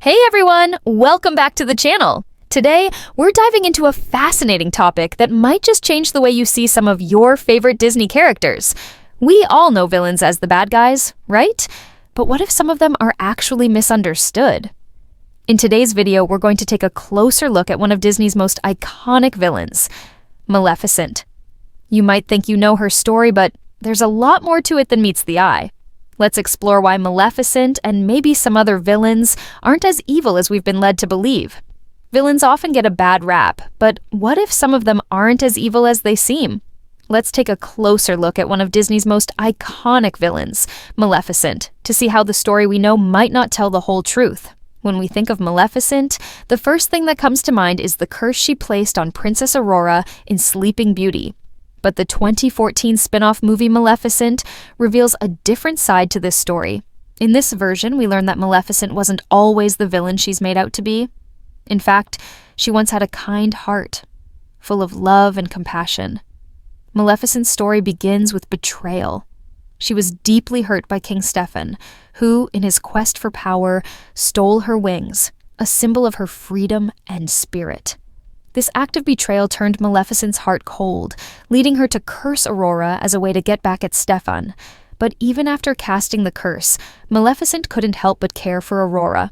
Hey everyone, welcome back to the channel. Today, we're diving into a fascinating topic that might just change the way you see some of your favorite Disney characters. We all know villains as the bad guys, right? But what if some of them are actually misunderstood? In today's video, we're going to take a closer look at one of Disney's most iconic villains, Maleficent. You might think you know her story, but there's a lot more to it than meets the eye. Let's explore why Maleficent and maybe some other villains aren't as evil as we've been led to believe. Villains often get a bad rap, but what if some of them aren't as evil as they seem? Let's take a closer look at one of Disney's most iconic villains, Maleficent, to see how the story we know might not tell the whole truth. When we think of Maleficent, the first thing that comes to mind is the curse she placed on Princess Aurora in Sleeping Beauty. But the 2014 spin-off movie Maleficent reveals a different side to this story. In this version, we learn that Maleficent wasn't always the villain she's made out to be. In fact, she once had a kind heart, full of love and compassion. Maleficent's story begins with betrayal. She was deeply hurt by King Stefan, who, in his quest for power, stole her wings, a symbol of her freedom and spirit. This act of betrayal turned Maleficent's heart cold, leading her to curse Aurora as a way to get back at Stefan. But even after casting the curse, Maleficent couldn't help but care for Aurora.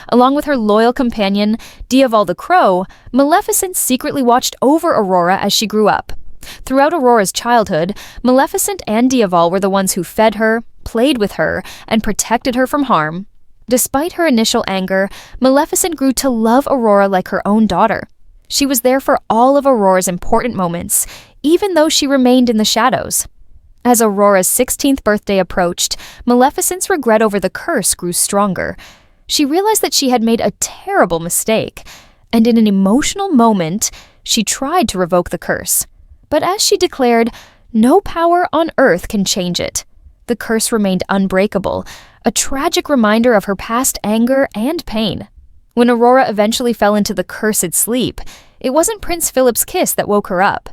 Along with her loyal companion, Diaval the Crow, Maleficent secretly watched over Aurora as she grew up. Throughout Aurora's childhood, Maleficent and Diaval were the ones who fed her, played with her, and protected her from harm. Despite her initial anger, Maleficent grew to love Aurora like her own daughter. She was there for all of Aurora's important moments, even though she remained in the shadows. As Aurora's 16th birthday approached, Maleficent's regret over the curse grew stronger. She realized that she had made a terrible mistake, and in an emotional moment, she tried to revoke the curse. But as she declared, no power on earth can change it. The curse remained unbreakable, a tragic reminder of her past anger and pain. When Aurora eventually fell into the cursed sleep, it wasn't Prince Philip's kiss that woke her up.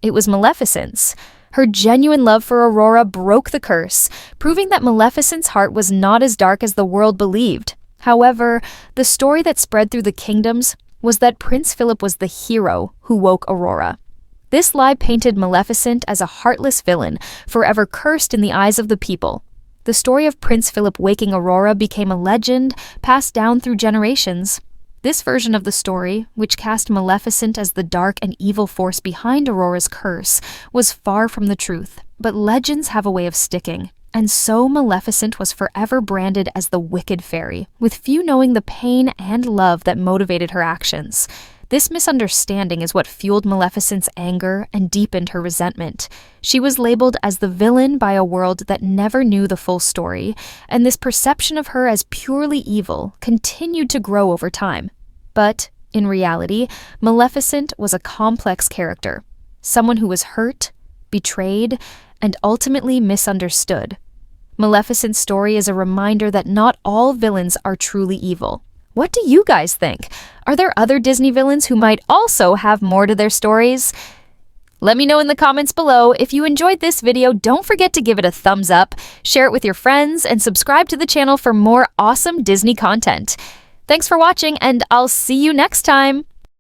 It was Maleficent's. Her genuine love for Aurora broke the curse, proving that Maleficent's heart was not as dark as the world believed. However, the story that spread through the kingdoms was that Prince Philip was the hero who woke Aurora. This lie painted Maleficent as a heartless villain, forever cursed in the eyes of the people. The story of Prince Philip waking Aurora became a legend passed down through generations. This version of the story, which cast Maleficent as the dark and evil force behind Aurora's curse, was far from the truth. But legends have a way of sticking, and so Maleficent was forever branded as the wicked fairy, with few knowing the pain and love that motivated her actions. This misunderstanding is what fueled Maleficent's anger and deepened her resentment. She was labeled as the villain by a world that never knew the full story, and this perception of her as purely evil continued to grow over time. But, in reality, Maleficent was a complex character, someone who was hurt, betrayed, and ultimately misunderstood. Maleficent's story is a reminder that not all villains are truly evil. What do you guys think? Are there other Disney villains who might also have more to their stories? Let me know in the comments below. If you enjoyed this video, don't forget to give it a thumbs up, share it with your friends, and subscribe to the channel for more awesome Disney content. Thanks for watching, and I'll see you next time!